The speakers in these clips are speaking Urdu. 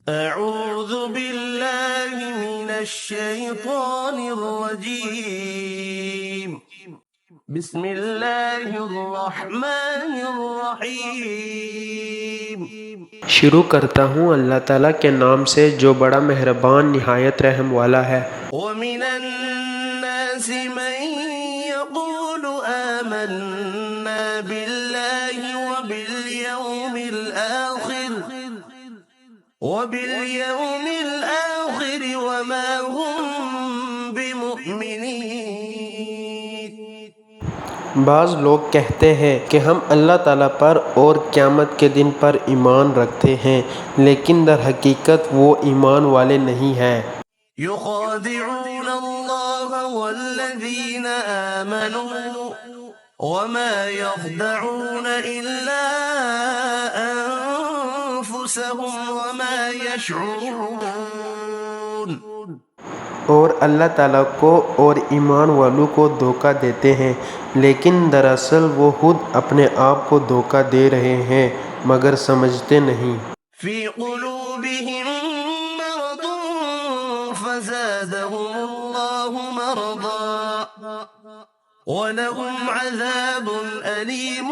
أعوذ بالله من الشيطان الرجيم بسم الله الرحمن الرحيم شروع کرتا ہوں اللہ تعالیٰ کے نام سے جو بڑا مہربان نہایت رحم والا ہے۔ ومن الناس من يقول آمنا بالله وباليوم الآخر وما هم بمؤمنين۔ بعض لوگ کہتے ہیں کہ ہم اللہ تعالیٰ پر اور قیامت کے دن پر ایمان رکھتے ہیں، لیکن در حقیقت وہ ایمان والے نہیں ہیں۔ يخادعون الله والذين آمنوا وما يخدعون إلا أنفسهم وما يشعرون۔ اور اللہ تعالیٰ کو اور ایمان والوں کو دھوکہ دیتے ہیں، لیکن دراصل وہ خود اپنے آپ کو دھوکہ دے رہے ہیں مگر سمجھتے نہیں۔ في قلوبهم مرض فزادهم الله مرضا ولهم عذاب أليم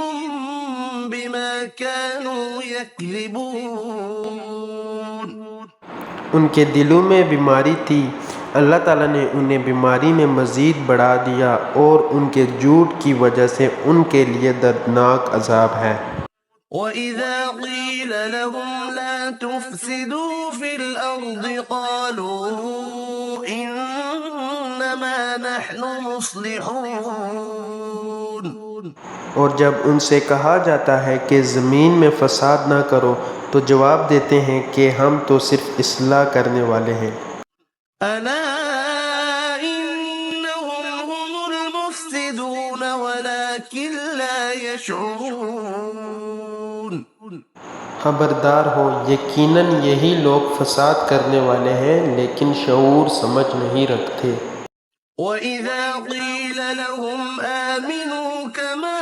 بما كانوا يكذبون۔ ان کے دلوں میں بیماری تھی، اللہ تعالیٰ نے انہیں بیماری میں مزید بڑھا دیا اور ان کے جھوٹ کی وجہ سے ان کے لیے دردناک عذاب ہے۔ وَإِذَا قِيلَ لَهُمْ لَا تُفْسِدُوا فِي الْأَرْضِ قَالُوا إِنَّمَا نَحْنُ مُصْلِحُونَ۔ اور جب ان سے کہا جاتا ہے کہ زمین میں فساد نہ کرو تو جواب دیتے ہیں کہ ہم تو صرف اصلاح کرنے والے ہیں۔ أَلَا إِنَّهُمْ هُمُ الْمُفْسِدُونَ وَلَكِنْ لَا يَشْعُرُونَ۔ خبردار ہو، یقیناً یہی لوگ فساد کرنے والے ہیں لیکن شعور سمجھ نہیں رکھتے۔ وَإِذَا قِيلَ لَهُمْ آمِنُوا كَمَا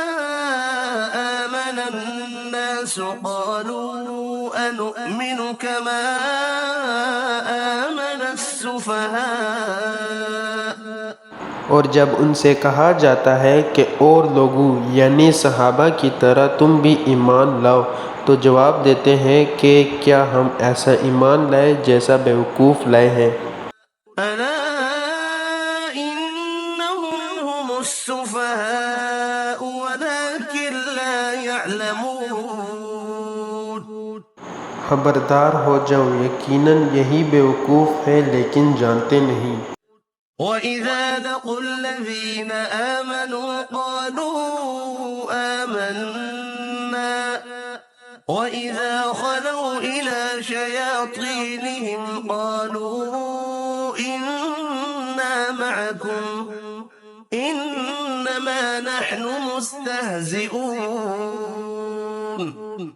آمَنَ النَّاسُ قَالُوا أَنُؤْمِنُ كَمَا آمَنَ السُّفَهَاءُ۔ اور جب ان سے کہا جاتا ہے کہ اور لوگوں یعنی صحابہ کی طرح تم بھی ایمان لاؤ تو جواب دیتے ہیں کہ کیا ہم ایسا ایمان لائے جیسا بیوقوف لائے ہیں۔ أَلَا إِنَّهُمْ هُمُ السُّفَهَاءُ وَلَكِنْ لَا يَعْلَمُونَ۔ خبردار ہو جاؤ، یقیناً یہی بیوقوف ہیں لیکن جانتے نہیں۔ وَإِذَا لَقُوا الَّذِينَ آمَنُوا قَالُوا آمَنَّا وَإِذَا خَلَوْا إِلَى شَيَاطِينِهِمْ قَالُوا إِنَّا مَعَكُمْ إِنَّمَا نَحْنُ مُسْتَهْزِئُونَ۔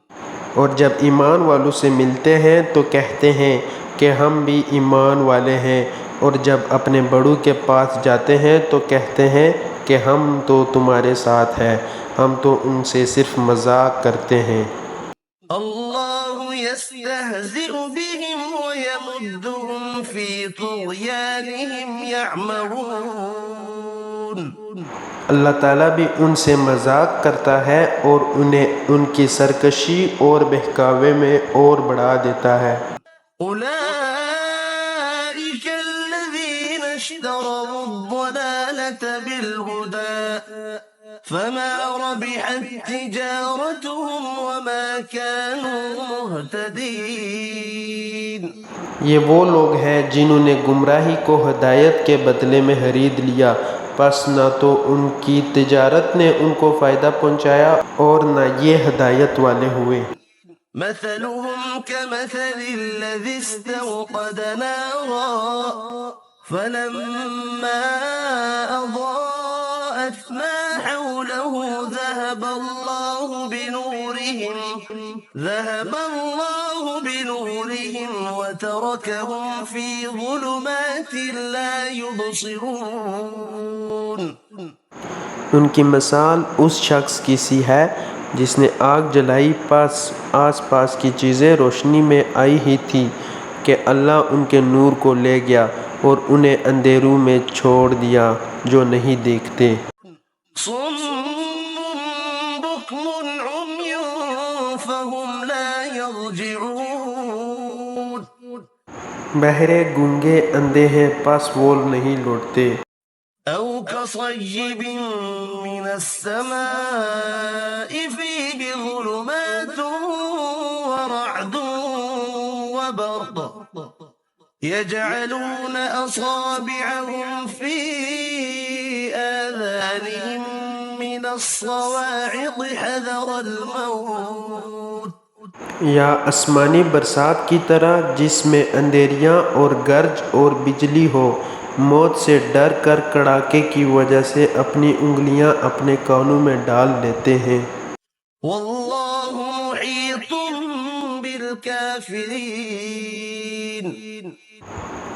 اور جب ایمان والوں سے ملتے ہیں تو کہتے ہیں کہ ہم بھی ایمان والے ہیں، اور جب اپنے بڑوں کے پاس جاتے ہیں تو کہتے ہیں کہ ہم تو تمہارے ساتھ ہیں، ہم تو ان سے صرف مذاق کرتے ہیں۔ اللہ یستہزئ بہم ویمدہم فی طغیانہم یعمہون۔ اللہ تعالیٰ بھی ان سے مذاق کرتا ہے اور انہیں ان کی سرکشی اور بہکاوے میں اور بڑھا دیتا ہے۔ اولئک الذین اشتروا الضلالة بالہدى فما ربحت تجارتهم وما كانوا مہتدین۔ یہ وہ لوگ ہیں جنہوں نے گمراہی کو ہدایت کے بدلے میں خرید لیا، پس نہ تو ان کی تجارت نے ان کو فائدہ پہنچایا اور نہ یہ ہدایت والے ہوئے۔ مثلهم كمثل الذي استوقد نارا فلما أضاءت ما حوله ذهب الله بنورهم وتركهم في ظلمات لا يبصرون۔ ان کی مثال اس شخص کی سی ہے جس نے آگ جلائی، پس آس پاس کی چیزیں روشنی میں آئی ہی تھی، کہ اللہ ان کے نور کو لے گیا اور انہیں اندھیروں میں چھوڑ دیا جو نہیں دیکھتے۔ صم بكم عمي فهم لا يرجعون بہرے گونگے اندھے ہیں پس وہ نہیں لوٹتے۔ أو كصيب من السماء فيه ظلمات ورعد وبرق يجعلون أصابعهم في آذانهم من الصواعق حذر الموت یا آسمانی برسات کی طرح جس میں اندھیریاں اور گرج اور بجلی ہو، موت سے ڈر کر کڑاکے کی وجہ سے اپنی انگلیاں اپنے کانوں میں ڈال لیتے ہیں۔ والله محيط بالكافرين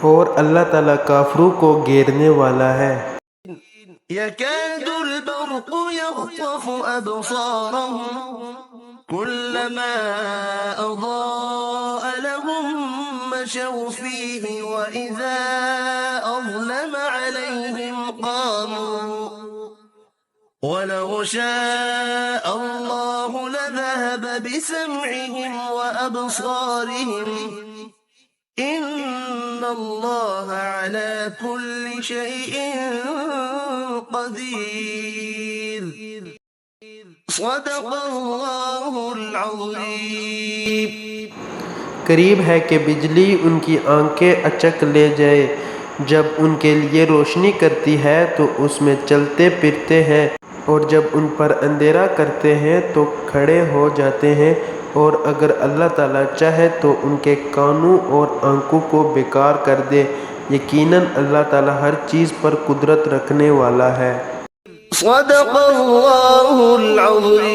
اور اللہ تعالیٰ کافروں کو گھیرنے والا ہے۔ يكاد البرق يخطف أبصارهم كلما أضاء لهم مشوا فيه وإذا أظلم عليهم قاموا ولو شاء الله لذهب بسمعهم وأبصارهم إن الله على كل شيء قدير صدق الله العظيم۔ قریب ہے کہ بجلی ان کی آنکھیں اچک لے جائے، جب ان کے لیے روشنی کرتی ہے تو اس میں چلتے پھرتے ہیں، اور جب ان پر اندھیرا کرتے ہیں تو کھڑے ہو جاتے ہیں، اور اگر اللہ تعالیٰ چاہے تو ان کے کانوں اور آنکھوں کو بیکار کر دے، یقیناً اللہ تعالیٰ ہر چیز پر قدرت رکھنے والا ہے۔ صدق اللہ العظیم۔